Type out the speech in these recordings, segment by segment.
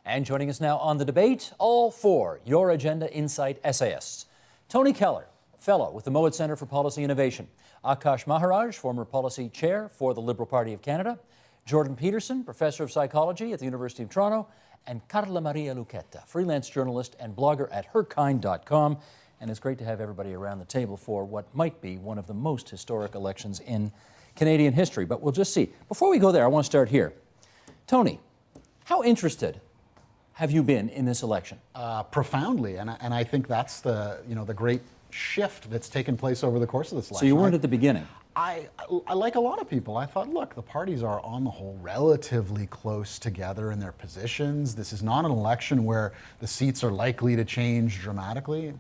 And joining us now on the debate, all four Your Agenda Insight essayists. Tony Keller, fellow with the Mowat Centre for Policy Innovation. Akash Maharaj, former policy chair for the Liberal Party of Canada. Jordan Peterson, professor of psychology at the University of Toronto. And Carla Maria Luqueta, freelance journalist and blogger at herkind.com. And it's great to have everybody around the table for what might be one of the most historic elections in Canadian history. But we'll just see. Before we go there, I want to start here. Tony, how interested have you been in this election? Profoundly, and I think that's the great shift that's taken place over the course of this election. So you weren't at the beginning? I like a lot of people. I thought, look, the parties are on the whole relatively close together in their positions. This is not an election where the seats are likely to change dramatically.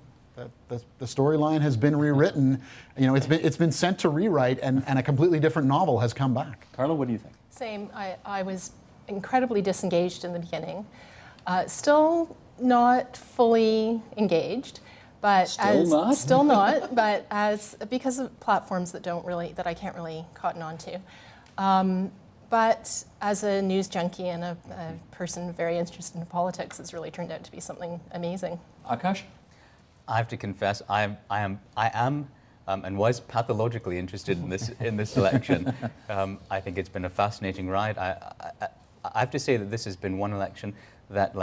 The storyline has been rewritten. It's been sent to rewrite, and a completely different novel has come back. Carla, what do you think? Same. I was incredibly disengaged in the beginning. Still not fully engaged, but still not, but because of platforms that I can't really cotton on to. But as a news junkie and a person very interested in politics, it's really turned out to be something amazing. Akash? I have to confess, I am and was pathologically interested in this election. I think it's been a fascinating ride. I have to say that this has been one election that,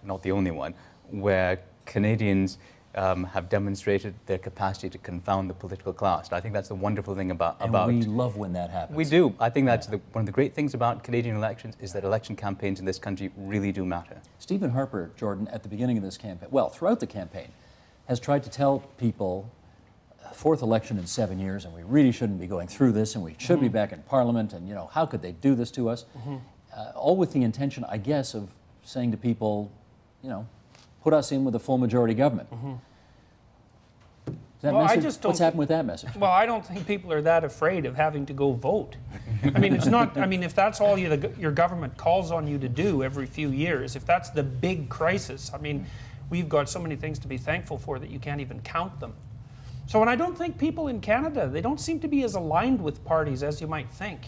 not the only one, where Canadians have demonstrated their capacity to confound the political class. I think that's the wonderful thing about... And we love when that happens. We do. I think that's one of the great things about Canadian elections is that election campaigns in this country really do matter. Stephen Harper, Jordan, at the beginning of this campaign, well, throughout the campaign, has tried to tell people, fourth election in 7 years, and we really shouldn't be going through this, and we should be back in Parliament, and how could they do this to us? All with the intention, I guess, of saying to people, put us in with a full majority government. What's happened with that message? Well, I don't think people are that afraid of having to go vote. I mean, it's not, if that's all your government calls on you to do every few years, if that's the big crisis, we've got so many things to be thankful for that you can't even count them. So, and I don't think people in Canada, they don't seem to be as aligned with parties as you might think,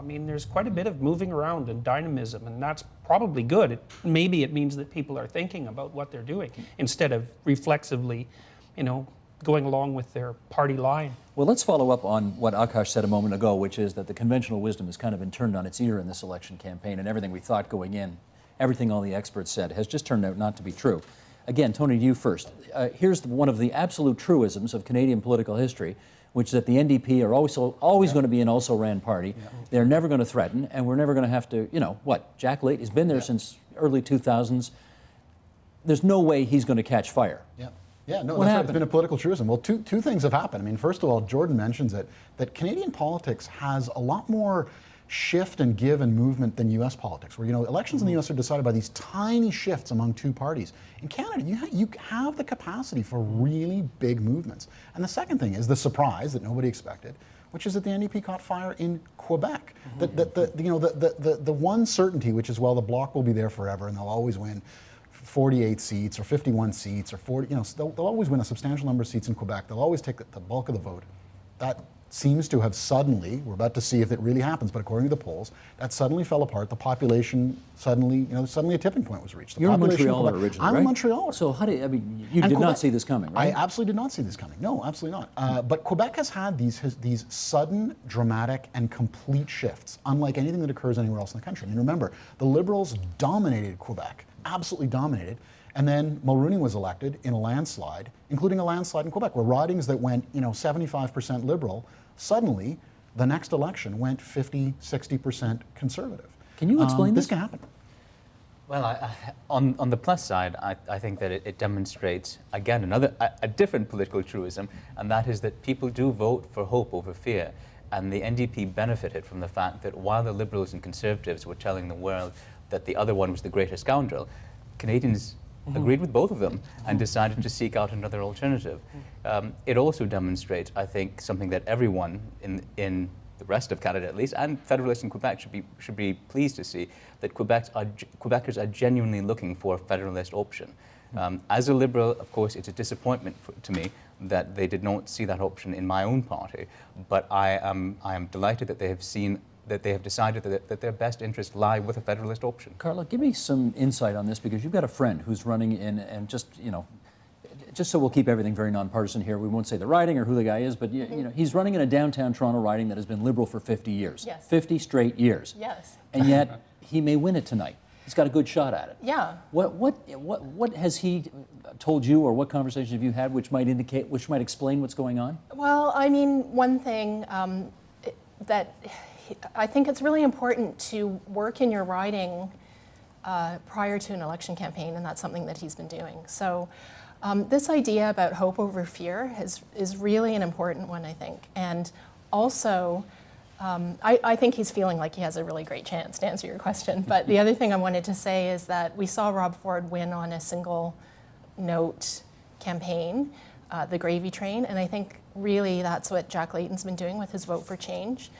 there's quite a bit of moving around and dynamism, and that's probably good. Maybe it means that people are thinking about what they're doing instead of reflexively, going along with their party line. Well, let's follow up on what Akash said a moment ago, which is that the conventional wisdom has kind of been turned on its ear in this election campaign, and everything we thought going in, everything all the experts said, has just turned out not to be true. Again, Tony, to you first. Here's one of the absolute truisms of Canadian political history, which is that the NDP are always going to be an also-ran party. Yeah. They're never going to threaten, and we're never going to have to, Jack Layton has been there since early 2000s. There's no way he's going to catch fire. Yeah, no, that's right. It's been a political truism. Well, two things have happened. First of all, Jordan mentions that Canadian politics has a lot more shift and give and movement than U.S. politics, where elections in the U.S. are decided by these tiny shifts among two parties. In Canada, you have the capacity for really big movements. And the second thing is the surprise that nobody expected, which is that the NDP caught fire in Quebec. The one certainty, which is, the Bloc will be there forever and they'll always win 48 seats or 51 seats or 40, they'll always win a substantial number of seats in Quebec. They'll always take the bulk of the vote. That seems to have suddenly, we're about to see if it really happens, but according to the polls, that suddenly fell apart. The population suddenly a tipping point was reached. You're a Montrealer originally, I'm right? a Montrealer. So you did not see this coming, right? I absolutely did not see this coming. No, absolutely not. But Quebec has had these sudden, dramatic, and complete shifts, unlike anything that occurs anywhere else in the country. Remember, the Liberals dominated Quebec, absolutely dominated. And then Mulroney was elected in a landslide, including a landslide in Quebec, where ridings that went 75% Liberal, suddenly the next election went 50, 60% Conservative. Can you explain this? This can happen. Well, on the plus side, I think that it demonstrates, again, a different political truism, and that is that people do vote for hope over fear. And the NDP benefited from the fact that while the Liberals and Conservatives were telling the world that the other one was the greatest scoundrel, Canadians agreed with both of them and decided to seek out another alternative. It also demonstrates, I think, something that everyone in the rest of Canada at least, and Federalists in Quebec should be pleased to see, that Quebecers are genuinely looking for a Federalist option. As a Liberal, of course, it's a disappointment to me that they did not see that option in my own party, but I am delighted that they have seen that they have decided that their best interests lie with a federalist option. Carla, give me some insight on this, because you've got a friend who's running in, and just so we'll keep everything very nonpartisan here, we won't say the riding or who the guy is, but he's running in a downtown Toronto riding that has been Liberal for 50 years. Yes. 50 straight years. Yes. And yet he may win it tonight. He's got a good shot at it. Yeah. What has he told you, or what conversations have you had which might explain what's going on? Well, I mean, one thing that I think it's really important to work in your riding prior to an election campaign, and that's something that he's been doing. So this idea about hope over fear is really an important one, I think. And also, I think he's feeling like he has a really great chance, to answer your question. But the other thing I wanted to say is that we saw Rob Ford win on a single note campaign, the gravy train, and I think really that's what Jack Layton's been doing with his Vote for Change.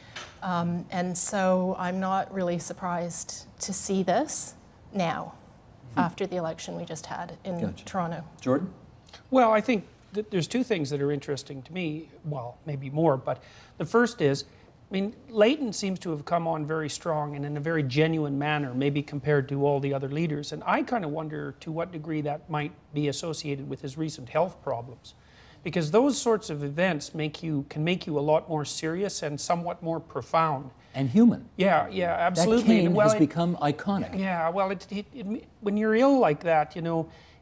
And so I'm not really surprised to see this now, after the election we just had in Toronto. Jordan? Well, I think that there's two things that are interesting to me, well, maybe more, but the first is, I mean, Layton seems to have come on very strong and in a very genuine manner, maybe compared to all the other leaders. And I kind of wonder to what degree that might be associated with his recent health problems. Because those sorts of events can make you a lot more serious and somewhat more profound. And human. Yeah, absolutely. That cane has become iconic. Yeah, well, when you're ill like that,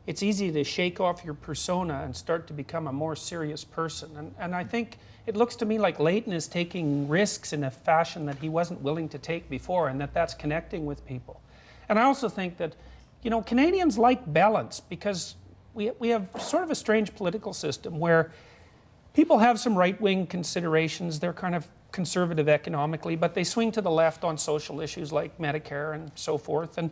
it's easy to shake off your persona and start to become a more serious person. And I think it looks to me like Layton is taking risks in a fashion that he wasn't willing to take before, and that's connecting with people. And I also think that, Canadians like balance, because we have sort of a strange political system where people have some right-wing considerations. They're kind of conservative economically, but they swing to the left on social issues like Medicare and so forth. And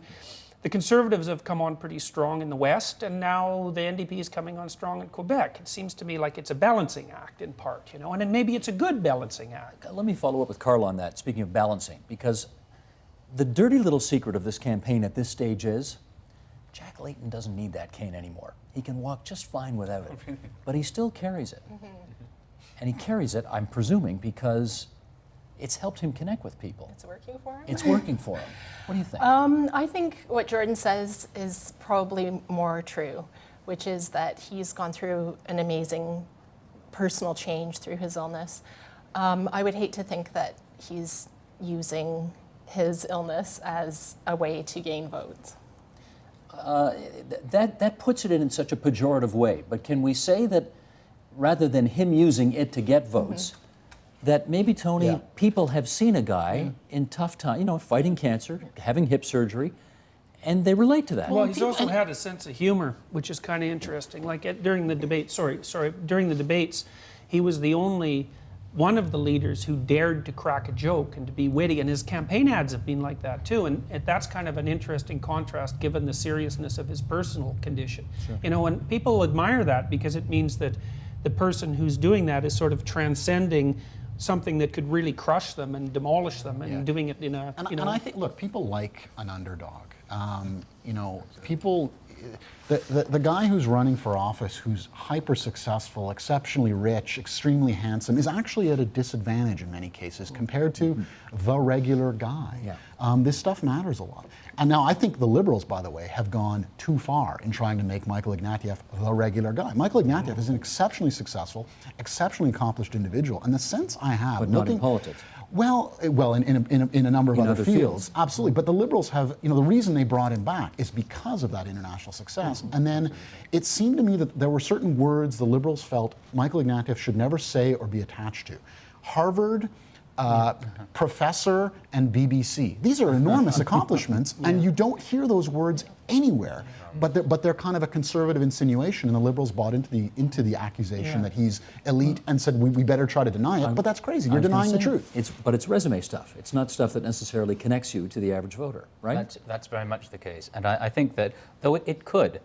the Conservatives have come on pretty strong in the West, and now the NDP is coming on strong in Quebec. It seems to me like it's a balancing act in part, and then maybe it's a good balancing act. Let me follow up with Carl on that, speaking of balancing, because the dirty little secret of this campaign at this stage is Jack Layton doesn't need that cane anymore. He can walk just fine without it, but he still carries it. And he carries it, I'm presuming, because it's helped him connect with people. It's working for him? It's working for him. What do you think? I think what Jordan says is probably more true, which is that he's gone through an amazing personal change through his illness. I would hate to think that he's using his illness as a way to gain votes. That puts it in such a pejorative way, but can we say that rather than him using it to get votes, that maybe, Tony, people have seen a guy in tough time, fighting cancer, having hip surgery, and they relate to that. Well, he's also had a sense of humor, which is kind of interesting. Like during the debate, during the debates, he was the only one of the leaders who dared to crack a joke and to be witty, and his campaign ads have been like that too, and that's kind of an interesting contrast given the seriousness of his personal condition. Sure. And people admire that because it means that the person who's doing that is sort of transcending something that could really crush them and demolish them, and doing it in a, And I think, look, people like an underdog. People, the guy who's running for office, who's hyper successful, exceptionally rich, extremely handsome, is actually at a disadvantage in many cases compared to the regular guy. Yeah. This stuff matters a lot. And now I think the Liberals, by the way, have gone too far in trying to make Michael Ignatieff the regular guy. Michael Ignatieff is an exceptionally successful, exceptionally accomplished individual. And the sense I have, but not in politics. Well, in a number of other fields, absolutely. But the Liberals have, the reason they brought him back is because of that international success. And then it seemed to me that there were certain words the Liberals felt Michael Ignatieff should never say or be attached to. Harvard, professor, and BBC. These are enormous accomplishments, and you don't hear those words anywhere. But they're kind of a conservative insinuation, and the Liberals bought into the accusation that he's elite and said we better try to deny it. But that's crazy. You're denying the truth. But it's resume stuff. It's not stuff that necessarily connects you to the average voter, right? That's very much the case, and I think that though it could,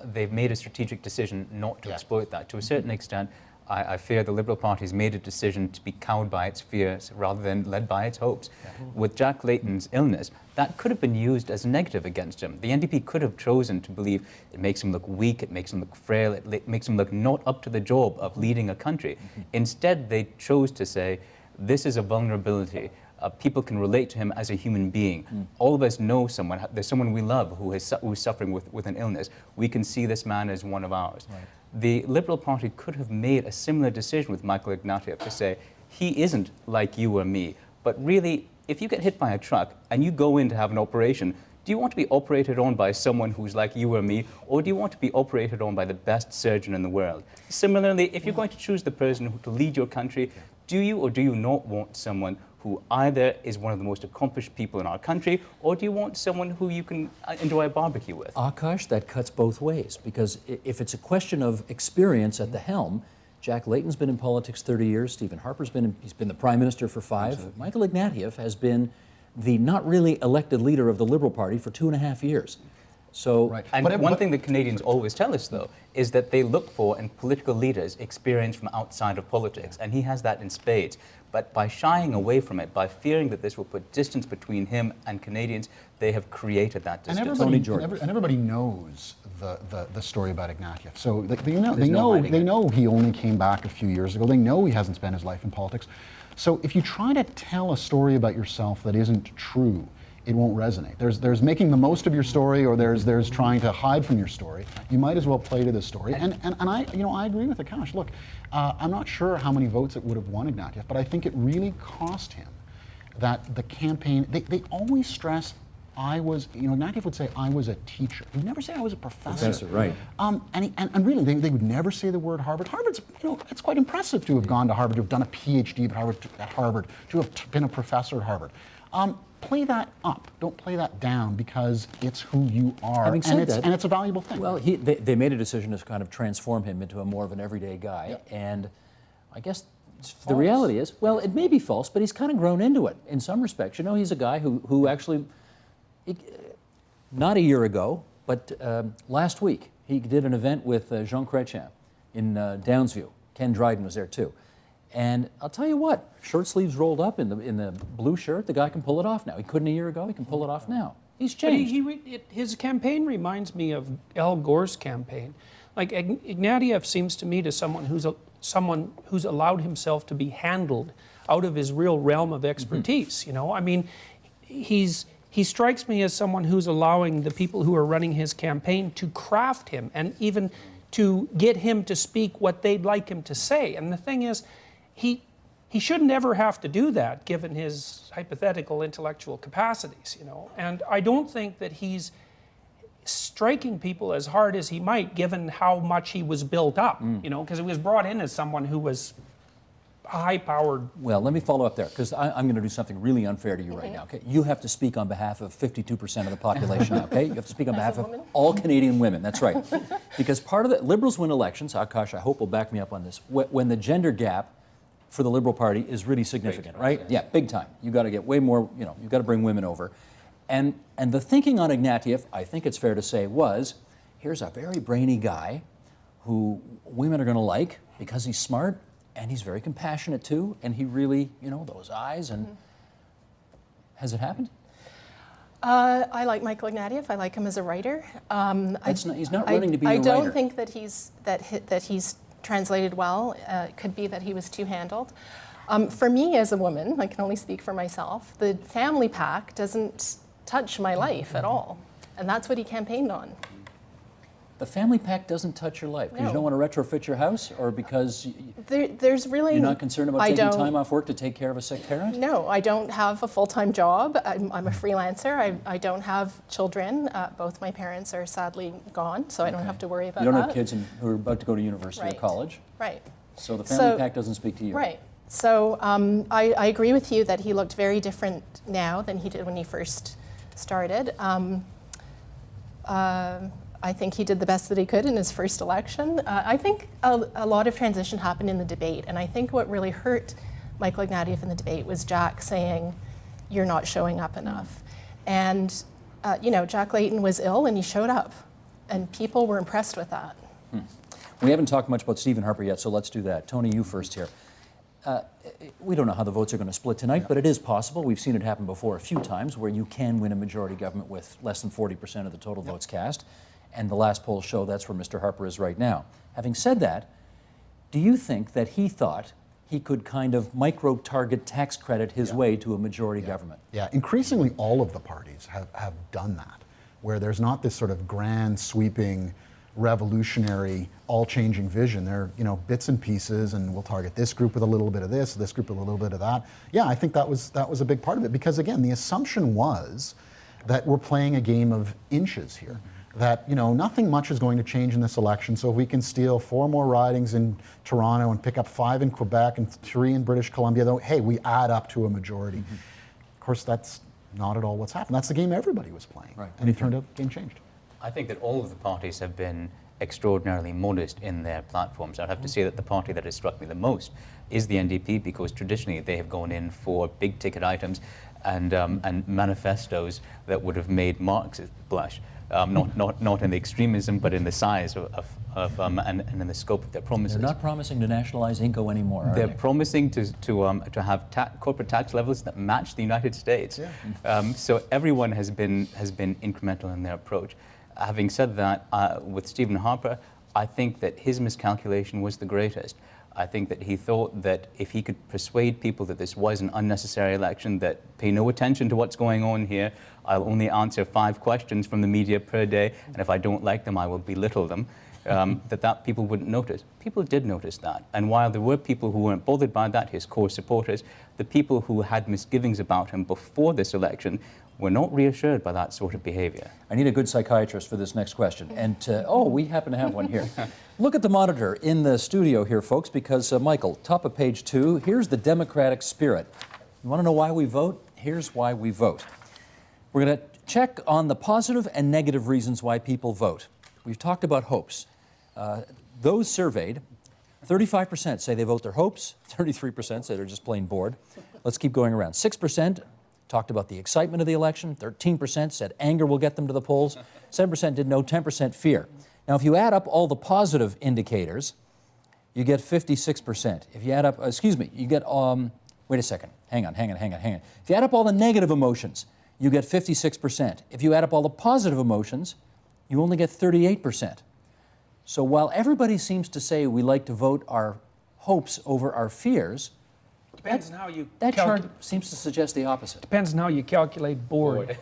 they've made a strategic decision not to exploit that to a certain extent. I fear the Liberal Party's made a decision to be cowed by its fears rather than led by its hopes. With Jack Layton's illness, that could have been used as a negative against him. The NDP could have chosen to believe it makes him look weak, it makes him look frail, it makes him look not up to the job of leading a country. Instead, they chose to say, this is a vulnerability. people can relate to him as a human being. All of us know someone, there's someone we love who's suffering with an illness. We can see this man as one of ours. Right. The Liberal Party could have made a similar decision with Michael Ignatieff to say, he isn't like you or me, but really, if you get hit by a truck and you go in to have an operation, do you want to be operated on by someone who's like you or me, or do you want to be operated on by the best surgeon in the world? Similarly, if you're going to choose the person to lead your country, do you or do you not want someone who either is one of the most accomplished people in our country, or do you want someone who you can enjoy a barbecue with? Akash, that cuts both ways, because if it's a question of experience at the helm, Jack Layton's been in politics 30 years, Stephen Harper's he's been the Prime Minister for 5. Absolutely. Michael Ignatieff has been the not really elected leader of the Liberal Party for 2.5 years. So, right. And one thing that Canadians always tell us, though, is that they look for in political leaders experience from outside of politics, and he has that in spades. But by shying away from it, by fearing that this will put distance between him and Canadians, they have created that distance. And everybody knows the story about Ignatieff. So they know he only came back a few years ago. They know he hasn't spent his life in politics. So if you try to tell a story about yourself that isn't true, it won't resonate. There's making the most of your story, or there's trying to hide from your story. You might as well play to this story. And I agree with Akash. Look, I'm not sure how many votes it would have won Ignatieff, but I think it really cost him that the campaign. They always stress Ignatieff would say I was a teacher. He would never say I was a professor. Professor, right? And really, they would never say the word Harvard. Harvard's, it's quite impressive to have gone to Harvard, to have done a PhD at Harvard, to have been a professor at Harvard. Play that up. Don't play that down, because it's who you are. Having said that, and it's a valuable thing. Well, they made a decision to kind of transform him into a more of an everyday guy, yep. And I guess the reality is, well, it may be false, but he's kind of grown into it in some respects. He's a guy who actually, not a year ago, but last week, he did an event with Jean Chrétien in Downsview. Ken Dryden was there too. And I'll tell you what, short sleeves rolled up in the blue shirt, the guy can pull it off now. He couldn't a year ago, he can pull it off now. He's changed. His campaign reminds me of Al Gore's campaign. Like Ignatieff seems to me to someone who's allowed himself to be handled out of his real realm of expertise. I mean, he strikes me as someone who's allowing the people who are running his campaign to craft him and even to get him to speak what they'd like him to say. And the thing is, he should never have to do that, given his hypothetical intellectual capacities, And I don't think that he's striking people as hard as he might, given how much he was built up, because he was brought in as someone who was high-powered. Well, let me follow up there, because I'm going to do something really unfair to you right now. Okay, you have to speak on behalf of 52% of the population. Okay, you have to speak on behalf of all Canadian women. That's right, because part of the Liberals win elections. Akash, I hope will back me up on this. When the gender gap for the Liberal Party is really significant, right? Yeah, big time. You got to get way more. You've got to bring women over, and the thinking on Ignatieff, I think it's fair to say, was here's a very brainy guy who women are going to like because he's smart. And he's very compassionate too, and he really, those eyes. And has it happened? I like Michael Ignatieff. I like him as a writer. He's not running to be a writer. I don't think that he's translated well. It could be that he was two-handled. For me as a woman, I can only speak for myself, the family pack doesn't touch my life at all. And that's what he campaigned on. The family pack doesn't touch your life because you don't want to retrofit your house, or because there's really you're not concerned about taking time off work to take care of a sick parent? No, I don't have a full-time job. I'm a freelancer. I don't have children. Both my parents are sadly gone, so I don't have to worry about that. You don't have kids who are about to go to university or college? Right. So the family pack doesn't speak to you? Right. So I agree with you that he looked very different now than he did when he first started. I think he did the best that he could in his first election. I think a lot of transition happened in the debate, and I think what really hurt Michael Ignatieff in the debate was Jack saying, "You're not showing up enough." And Jack Layton was ill, and he showed up, and people were impressed with that. We haven't talked much about Stephen Harper yet, so let's do that. Tony, you first here. We don't know how the votes are going to split tonight, but it is possible. We've seen it happen before a few times, where you can win a majority government with less than 40% of the total votes cast. And the last polls show that's where Mr. Harper is right now. Having said that, do you think that he thought he could kind of micro-target tax credit his way to a majority government. Yeah, increasingly all of the parties have done that, where there's not this sort of grand, sweeping, revolutionary, all-changing vision. They're, bits and pieces, and we'll target this group with a little bit of this group with a little bit of that. Yeah, I think that was a big part of it, because again, the assumption was that we're playing a game of inches here. That nothing much is going to change in this election, so if we can steal 4 more ridings in Toronto and pick up 5 in Quebec and 3 in British Columbia, though, hey, we add up to a majority. Of course, that's not at all what's happened. That's the game everybody was playing, right. And it turned out the game changed. I think that all of the parties have been extraordinarily modest in their platforms. I'd have to say that the party that has struck me the most is the NDP, because traditionally they have gone in for big ticket items and manifestos that would have made Marxists blush. Not in the extremism, but in the size and in the scope of their promises. They're not promising to nationalize Inco anymore, are They're they? promising to have corporate tax levels that match the United States. Yeah. So everyone has been incremental in their approach. Having said that, with Stephen Harper, I think that his miscalculation was the greatest. I think that he thought that if he could persuade people that this was an unnecessary election, that pay no attention to what's going on here, I'll only answer 5 questions from the media per day, and if I don't like them, I will belittle them, that people wouldn't notice. People did notice that. And while there were people who weren't bothered by that, his core supporters, the people who had misgivings about him before this election were not reassured by that sort of behavior. I need a good psychiatrist for this next question. And, we happen to have one here. Look at the monitor in the studio here, folks, because, Michael, top of page 2, here's the democratic spirit. You want to know why we vote? Here's why we vote. We're going to check on the positive and negative reasons why people vote. We've talked about hopes. Those surveyed, 35% say they vote their hopes, 33% say they're just plain bored. Let's keep going around. 6% talked about the excitement of the election, 13% said anger will get them to the polls, 7% didn't know, 10% fear. Now, if you add up all the positive indicators, you get 56%. If you add up, you get, wait a second, hang on. If you add up all the negative emotions, you get 56%. If you add up all the positive emotions, you only get 38%. So while everybody seems to say we like to vote our hopes over our fears, Depends on how you that chart seems to suggest the opposite. Depends on how you calculate bored.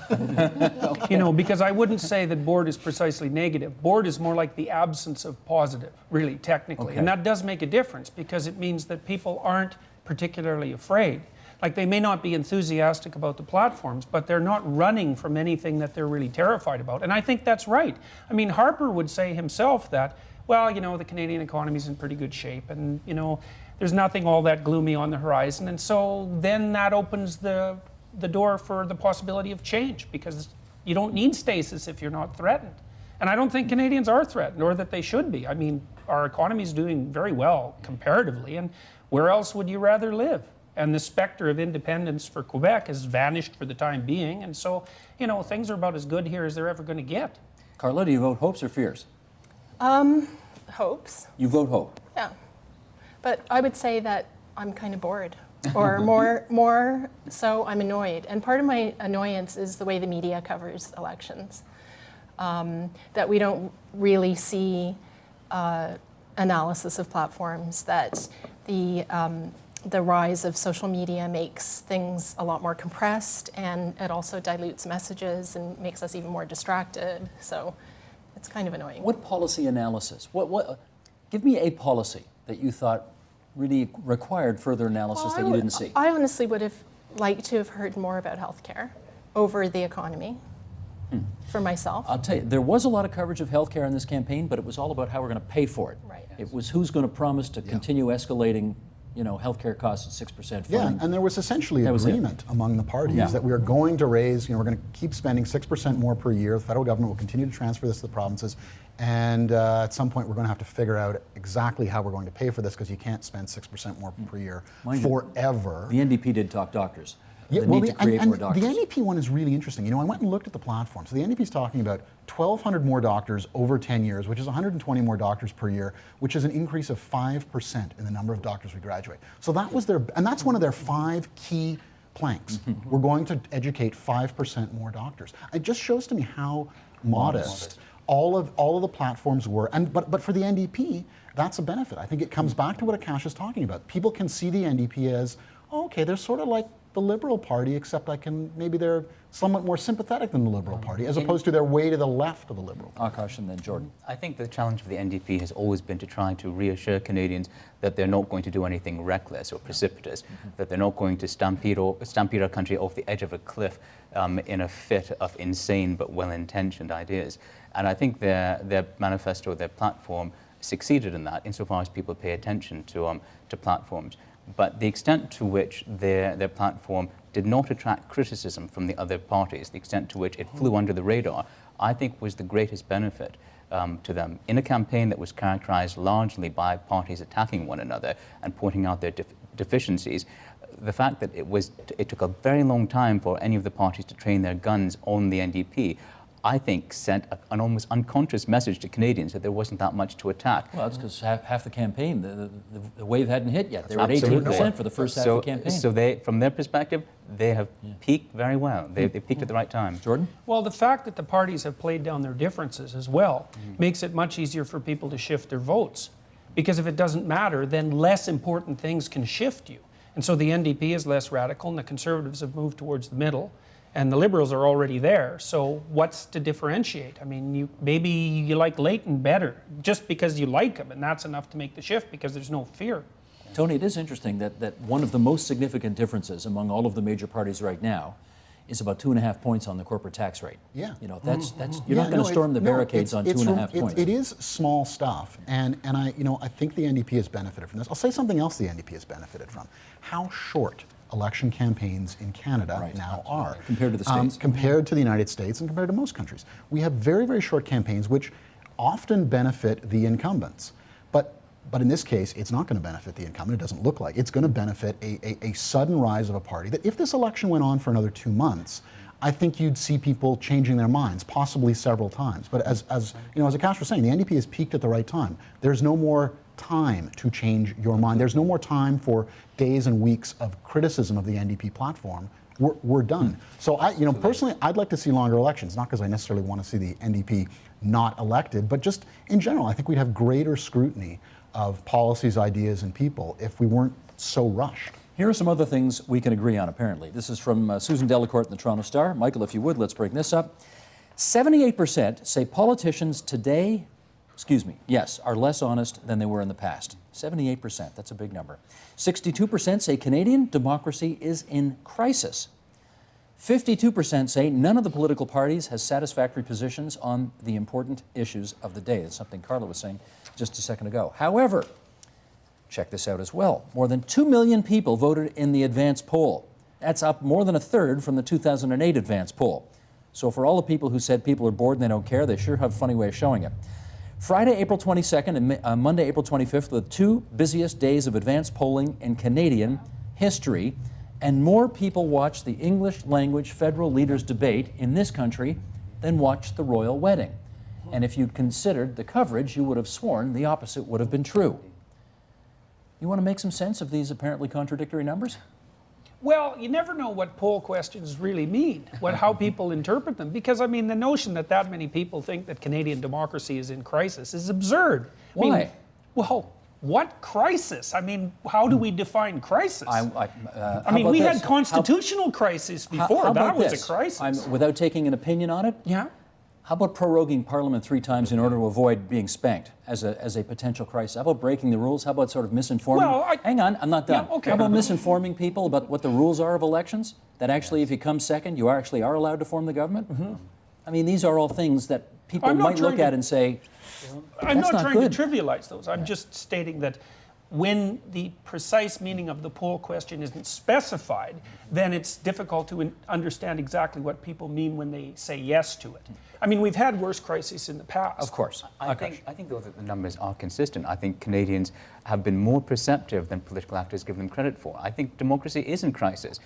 Because I wouldn't say that bored is precisely negative. Bored is more like the absence of positive, really, technically. Okay. And that does make a difference, because it means that people aren't particularly afraid. Like, they may not be enthusiastic about the platforms, but they're not running from anything that they're really terrified about. And I think that's right. I mean, Harper would say himself that, well, the Canadian economy's in pretty good shape, and, there's nothing all that gloomy on the horizon. And so then that opens the door for the possibility of change, because you don't need stasis if you're not threatened. And I don't think Canadians are threatened, or that they should be. I mean, our economy is doing very well comparatively, and where else would you rather live? And the specter of independence for Quebec has vanished for the time being, and so, things are about as good here as they're ever going to get. Carla, do you vote hopes or fears? Hopes. You vote hope. Yeah. But I would say that I'm kind of bored, or more so I'm annoyed. And part of my annoyance is the way the media covers elections, that we don't really see analysis of platforms, that the rise of social media makes things a lot more compressed, and it also dilutes messages and makes us even more distracted. So it's kind of annoying. What policy analysis? Give me a policy that you thought really required further analysis that you didn't see. I honestly would have liked to have heard more about healthcare over the economy for myself. I'll tell you, there was a lot of coverage of healthcare in this campaign, but it was all about how we're going to pay for it. Right. It was who's going to promise to continue escalating, healthcare costs at 6% funding. Yeah, and there was essentially agreement among the parties that we are going to raise, we're going to keep spending 6% more per year. The federal government will continue to transfer this to the provinces. And at some point, we're going to have to figure out exactly how we're going to pay for this, because you can't spend 6% more per year forever. The NDP did talk doctors. Yeah, the need to create more doctors. The NDP one is really interesting. I went and looked at the platform. So the NDP is talking about 1,200 more doctors over 10 years, which is 120 more doctors per year, which is an increase of 5% in the number of doctors we graduate. So that was and that's one of their 5 key planks. We're going to educate 5% more doctors. It just shows to me how modest all of the platforms were, but for the NDP, that's a benefit. I think it comes back to what Akash is talking about. People can see the NDP as, oh, okay, they're sort of like the Liberal Party, except maybe they're somewhat more sympathetic than the Liberal Party, as opposed to their way to the left of the Liberal Party. Akash and then Jordan. I think the challenge for the NDP has always been to try to reassure Canadians that they're not going to do anything reckless or precipitous, that they're not going to stampede our country off the edge of a cliff in a fit of insane but well-intentioned ideas. And I think their manifesto, their platform, succeeded in that, insofar as people pay attention to platforms. But the extent to which their platform did not attract criticism from the other parties, the extent to which it flew under the radar, I think was the greatest benefit to them. In a campaign that was characterized largely by parties attacking one another and pointing out their deficiencies, the fact that it took a very long time for any of the parties to train their guns on the NDP, I think sent an almost unconscious message to Canadians that there wasn't that much to attack. Well, that's because half the campaign, the wave hadn't hit yet. They were at Absolutely. 18% for the first half of the campaign. So they, from their perspective, they have peaked very well. They peaked at the right time. Jordan? Well, the fact that the parties have played down their differences as well makes it much easier for people to shift their votes. Because if it doesn't matter, then less important things can shift you. And so the NDP is less radical, and the Conservatives have moved towards the middle, and the Liberals are already there. So what's to differentiate? I mean, maybe you like Leighton better, just because you like him, and that's enough to make the shift because there's no fear. Tony, it is interesting that one of the most significant differences among all of the major parties right now is about 2.5 points on the corporate tax rate. Yeah. You know, you're not going to storm the barricades on 2.5 points. It is small stuff, and I think the NDP has benefited from this. I'll say something else the NDP has benefited from: how short election campaigns in Canada now are. Compared to the States. Compared to the United States and compared to most countries. We have very, very short campaigns, which often benefit the incumbents. But in this case, it's not going to benefit the incumbent. It doesn't look like. It's going to benefit a sudden rise of a party that, if this election went on for another 2 months, I think you'd see people changing their minds, possibly several times. But as Akash was saying, the NDP has peaked at the right time. There's no more time to change your mind. There's no more time for days and weeks of criticism of the NDP platform. We're done. So personally, I'd like to see longer elections, not because I necessarily want to see the NDP not elected, but just in general, I think we'd have greater scrutiny of policies, ideas, and people if we weren't so rushed. Here are some other things we can agree on, apparently. This is from Susan Delacourt in the Toronto Star. Michael, if you would, let's bring this up. 78% say politicians today, are less honest than they were in the past. 78%, that's a big number. 62% say Canadian democracy is in crisis. 52% say none of the political parties has satisfactory positions on the important issues of the day. That's something Carla was saying just a second ago. However, check this out as well. More than 2 million people voted in the advance poll. That's up more than a third from the 2008 advance poll. So for all the people who said people are bored and they don't care, they sure have a funny way of showing it. Friday, April 22nd and Monday, April 25th were the two busiest days of advance polling in Canadian history, and more people watched the English language federal leaders debate in this country than watched the royal wedding. And if you'd considered the coverage, you would have sworn the opposite would have been true. You want to make some sense of these apparently contradictory numbers? Well, you never know what poll questions really mean, how people interpret them. Because, I mean, the notion that many people think that Canadian democracy is in crisis is absurd. Why? What crisis? I mean, how do we define crisis? We this? had constitutional crisis before. That was a crisis. Without taking an opinion on it? Yeah. How about proroguing Parliament 3 times in order to avoid being spanked as a potential crisis? How about breaking the rules? How about sort of misinforming? Hang on, I'm not done. Yeah, okay. How about misinforming people about what the rules are of elections? That actually, if you come second, you are allowed to form the government? Mm-hmm. I mean, these are all things that people might look at and say, I'm not trying good. to trivialize those. I'm just stating that when the precise meaning of the poll question isn't specified, then it's difficult to understand exactly what people mean when they say yes to it. I mean, we've had worse crises in the past. Of course. I think though that the numbers are consistent. I think Canadians have been more perceptive than political actors give them credit for. I think democracy is in crisis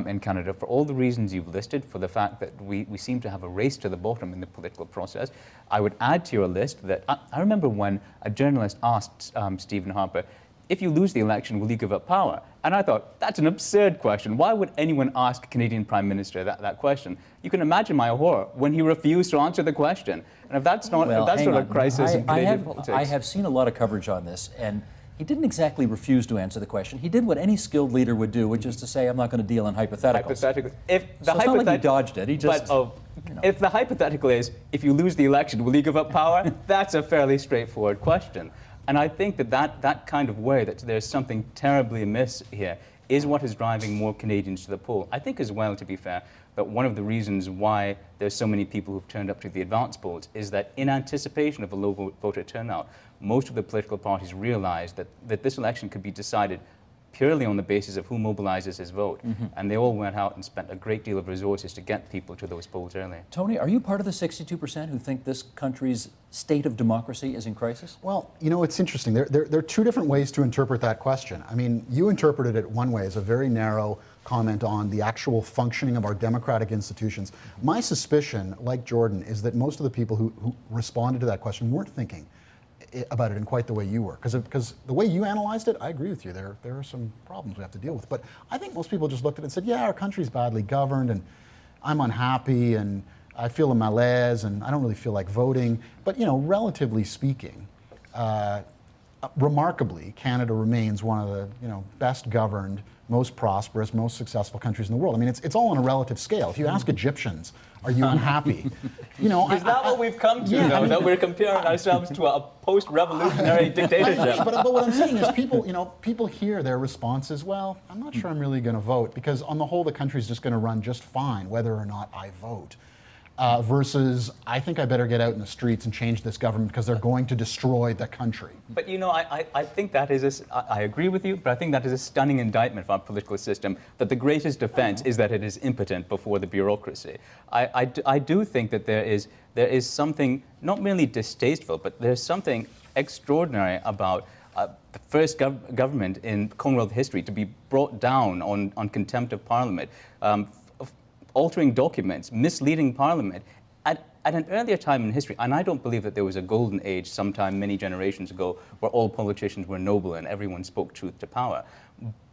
in Canada for all the reasons you've listed, for the fact that we seem to have a race to the bottom in the political process. I would add to your list that I remember when a journalist asked Stephen Harper, if you lose the election, will you give up power? And I thought, that's an absurd question. Why would anyone ask a Canadian Prime Minister that question? You can imagine my horror when he refused to answer the question. And if that's not, Well, if that's hang not a on. crisis in Canadian politics. I have seen a lot of coverage on this, and he didn't exactly refuse to answer the question. He did what any skilled leader would do, which is to say, I'm not going to deal in hypotheticals. Hypothetically, if the So it's not like he dodged it. He just, if the hypothetical is, if you lose the election, will you give up power? That's a fairly straightforward question. And I think that kind of way, that there's something terribly amiss here, is what is driving more Canadians to the poll. I think as well, to be fair, that one of the reasons why there's so many people who've turned up to the advance polls is that in anticipation of a low voter turnout, most of the political parties realized that this election could be decided purely on the basis of who mobilizes his vote. And they all went out and spent a great deal of resources to get people to those polls early. Tony, are you part of the 62% who think this country's state of democracy is in crisis? Well, you know, it's interesting. There are two different ways to interpret that question. I mean, you interpreted it one way as a very narrow comment on the actual functioning of our democratic institutions. My suspicion, like Jordan, is that most of the people who responded to that question weren't thinking about it in quite the way you were. Because the way you analyzed it, I agree with you. There are some problems we have to deal with. But I think most people just looked at it and said, yeah, our country's badly governed, and I'm unhappy, and I feel a malaise, and I don't really feel like voting. But, you know, relatively speaking, remarkably, Canada remains one of the, you know, best governed, most prosperous, most successful countries in the world. I mean, it's all on a relative scale. If you ask Egyptians, are you unhappy? You know, is that what we've come to, though, I mean, that we're comparing ourselves to a post-revolutionary dictatorship? But what I'm saying is people hear their responses, well, I'm not sure I'm really going to vote, because on the whole, the country's just going to run just fine, whether or not I vote. Versus, I think I better get out in the streets and change this government because they're going to destroy the country. But you know, I think that is, I agree with you, but I think that is a stunning indictment of our political system, that the greatest defense is that it is impotent before the bureaucracy. I do think that there is something not merely distasteful, but there's something extraordinary about the first government in Commonwealth history to be brought down on contempt of Parliament, altering documents, misleading Parliament at an earlier time in history. And I don't believe that there was a golden age sometime many generations ago where all politicians were noble and everyone spoke truth to power.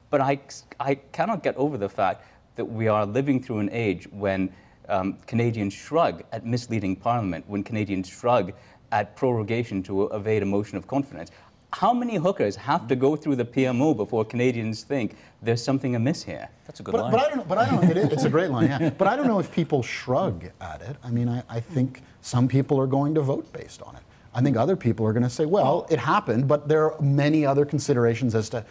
But I cannot get over the fact that we are living through an age when Canadians shrug at misleading Parliament, when Canadians shrug at prorogation to evade a motion of confidence. How many hookers have to go through the PMO before Canadians think there's something amiss here? That's a good line. But I don't know. It's a great line, yeah. But I don't know if people shrug at it. I mean, I think some people are going to vote based on it. I think other people are going to say, well, it happened, but there are many other considerations as to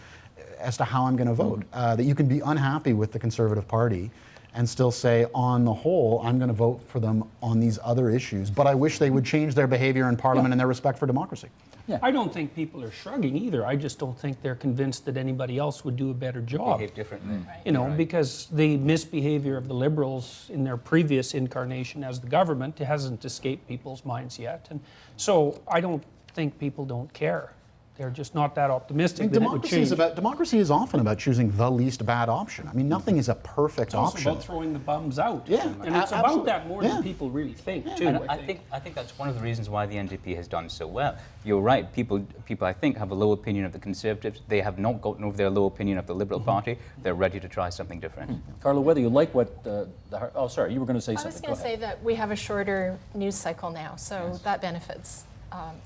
how I'm going to vote. That you can be unhappy with the Conservative Party and still say, on the whole, I'm going to vote for them on these other issues, but I wish they would change their behavior in Parliament and their respect for democracy. Yeah. I don't think people are shrugging either. I just don't think they're convinced that anybody else would do a better job. Behave differently. You know, because the misbehavior of the Liberals in their previous incarnation as the government hasn't escaped people's minds yet. And so I don't think people don't care. They're just not that optimistic that it would change. Democracy is often about choosing the least bad option. I mean, nothing is a perfect option. It's also about throwing the bums out. Yeah, and it's about that more than people really think, too. And I think that's one of the reasons why the NDP has done so well. You're right. People I think have a low opinion of the Conservatives. They have not gotten over their low opinion of the Liberal Party. They're ready to try something different. Carla, whether you like what oh, sorry, you were going to say something. I was going to say that we have a shorter news cycle now, so that benefits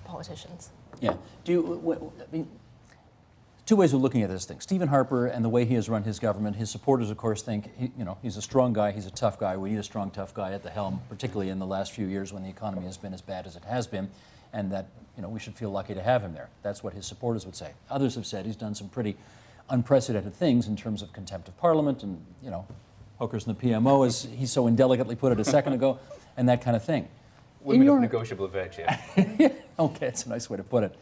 politicians. Yeah. I mean, two ways of looking at this thing. Stephen Harper and the way he has run his government, his supporters, of course, think he's a strong guy, he's a tough guy. We need a strong, tough guy at the helm, particularly in the last few years when the economy has been as bad as it has been, and that we should feel lucky to have him there. That's what his supporters would say. Others have said he's done some pretty unprecedented things in terms of contempt of Parliament and hookers in the PMO, as he so indelicately put it a second ago, and that kind of thing. Women of negotiable virtue. Okay, it's a nice way to put it.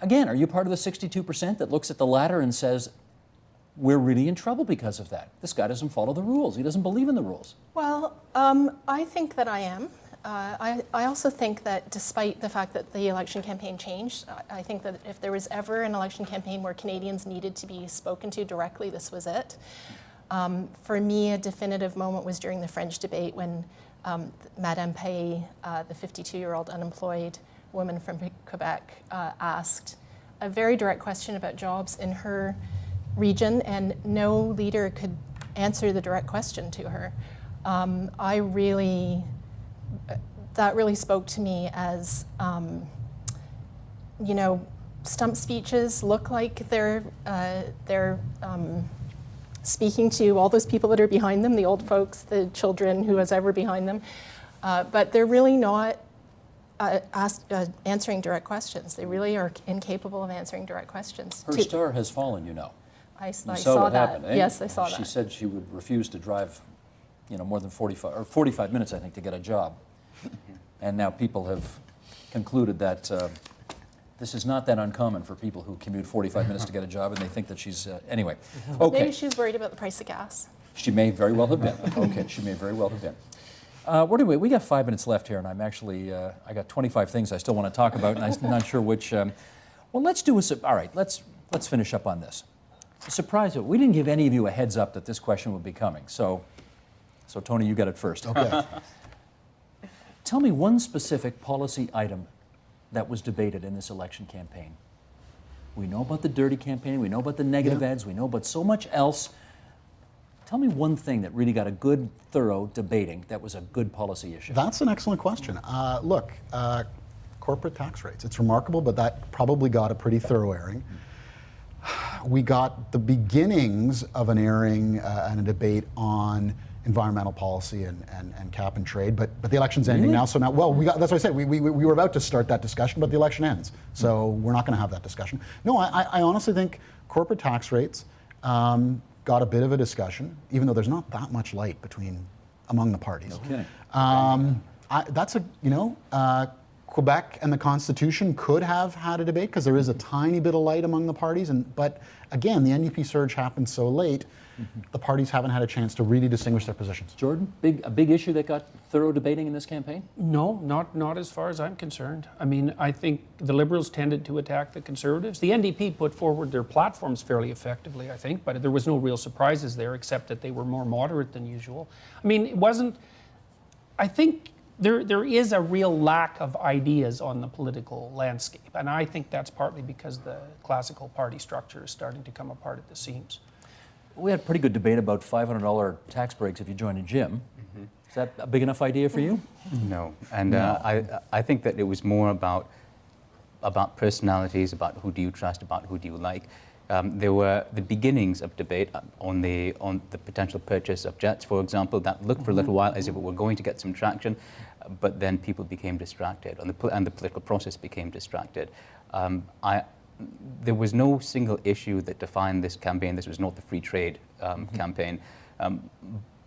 Again, are you part of the 62% that looks at the latter and says, we're really in trouble because of that? This guy doesn't follow the rules. He doesn't believe in the rules. Well, I think that I am. I also think that despite the fact that the election campaign changed, I think that if there was ever an election campaign where Canadians needed to be spoken to directly, this was it. For me, a definitive moment was during the French debate when Madame Pay, the 52-year-old unemployed woman from Quebec, asked a very direct question about jobs in her region, and no leader could answer the direct question to her. That really spoke to me as, you know, stump speeches look like they're speaking to all those people that are behind them, the old folks, the children, who is ever behind them, but they're really not answering direct questions. They really are incapable of answering direct questions. Her star has fallen, you know. I You saw what that. happened, eh? Yes, I saw She that. said she would refuse to drive, you know, more than 45 minutes, I think, to get a job. And now people have concluded that this is not that uncommon for people who commute 45 minutes to get a job, and they think that she's, anyway. Okay. Maybe she was worried about the price of gas. She may very well have been. Okay, she may very well have been. We got 5 minutes left here, and I'm actually, I got 25 things I still want to talk about, and I'm not sure which. Well, let's do all right, let's finish up on this. Surprise, we didn't give any of you a heads up that this question would be coming, so Tony, you got it first. Okay. Tell me one specific policy item that was debated in this election campaign. We know about the dirty campaign, we know about the negative ads, we know about so much else. Tell me one thing that really got a good, thorough debating that was a good policy issue. That's an excellent question. Look, corporate tax rates. It's remarkable, but that probably got a pretty thorough airing. We got the beginnings of an airing and a debate on environmental policy and cap and trade, but the election's ending now, so now, well, that's what I said, we were about to start that discussion, but the election ends, so we're not gonna have that discussion. No, I honestly think corporate tax rates got a bit of a discussion, even though there's not that much light among the parties. Okay. Quebec and the Constitution could have had a debate because there is a tiny bit of light among the parties, but again, the NDP surge happened so late, the parties haven't had a chance to really distinguish their positions. Jordan, a big issue that got thorough debating in this campaign? No, not as far as I'm concerned. I mean, I think the Liberals tended to attack the Conservatives. The NDP put forward their platforms fairly effectively, I think, but there was no real surprises there except that they were more moderate than usual. I mean, it wasn't, I think there is a real lack of ideas on the political landscape, and I think that's partly because the classical party structure is starting to come apart at the seams. We had a pretty good debate about $500 tax breaks if you join a gym. Is that a big enough idea for you? No, and I think that it was more about personalities, about who do you trust, about who do you like. There were the beginnings of debate on the potential purchase of jets, for example, that looked for a little while as if it were going to get some traction, but then people became distracted, and the political process became distracted. There was no single issue that defined this campaign. This was not the free trade campaign,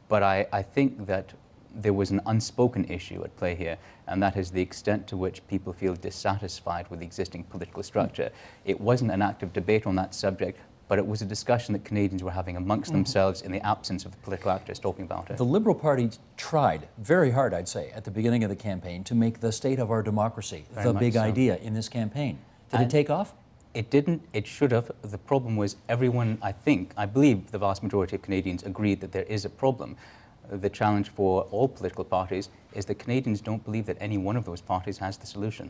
but I think that there was an unspoken issue at play here, and that is the extent to which people feel dissatisfied with the existing political structure. It wasn't an active debate on that subject, but it was a discussion that Canadians were having amongst themselves in the absence of the political actors talking about it. The Liberal Party tried very hard, I'd say, at the beginning of the campaign to make the state of our democracy the big idea in this campaign. Did it take off? It didn't, it should have. The problem was everyone, I believe the vast majority of Canadians agreed that there is a problem. The challenge for all political parties is that Canadians don't believe that any one of those parties has the solution.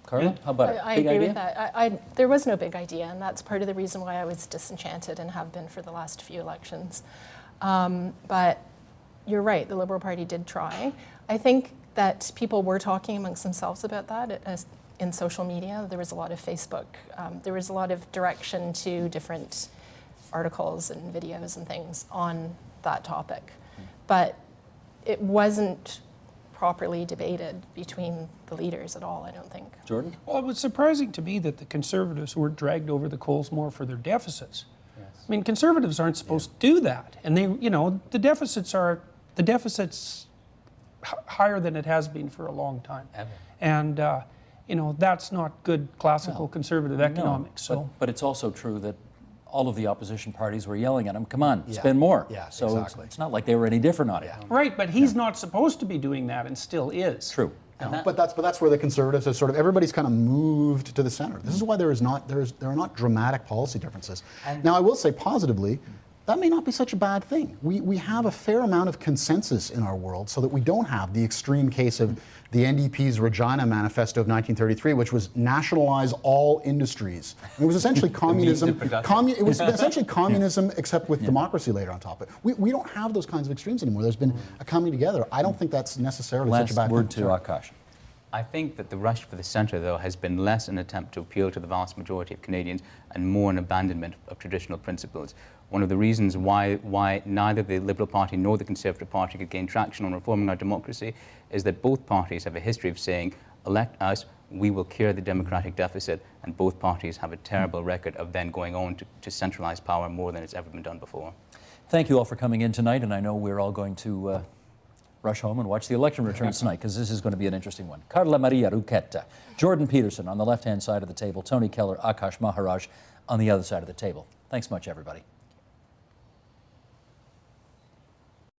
Carla, how about it? I Big agree idea? with that. There was no big idea, and that's part of the reason why I was disenchanted and have been for the last few elections. But you're right, the Liberal Party did try. I think that people were talking amongst themselves about that in social media. There was a lot of Facebook. There was a lot of direction to different articles and videos and things on that topic. But it wasn't properly debated between the leaders at all, I don't think. Jordan? Well, it was surprising to me that the Conservatives were dragged over the coals more for their deficits. Yes. I mean, Conservatives aren't supposed to do that. And they, the deficits higher than it has been for a long time. Ever. And, that's not good classical conservative economics. No, So, but it's also true that all of the opposition parties were yelling at him, come on, spend more. Yeah, so exactly. it's not like they were any different on it. right, but he's not supposed to be doing that and still is. True. But that's where the Conservatives have everybody's kind of moved to the center. This is why there are not dramatic policy differences. Now, I will say positively, that may not be such a bad thing. We have a fair amount of consensus in our world so that we don't have the extreme case of the NDP's Regina Manifesto of 1933, which was nationalize all industries. And it was essentially communism. It was essentially communism except with democracy later on top of it. We don't have those kinds of extremes anymore. There's been a coming together. I don't think that's necessarily such a bad thing. Last word to Akash. I think that the rush for the centre, though, has been less an attempt to appeal to the vast majority of Canadians and more an abandonment of traditional principles. One of the reasons why neither the Liberal Party nor the Conservative Party could gain traction on reforming our democracy is that both parties have a history of saying, elect us, we will cure the democratic deficit, and both parties have a terrible record of then going on to centralise power more than it's ever been done before. Thank you all for coming in tonight, and I know we're all going to rush home and watch the election returns tonight, because this is going to be an interesting one. Carla Maria Ruqueta, Jordan Peterson on the left-hand side of the table, Tony Keller, Akash Maharaj on the other side of the table. Thanks much, everybody.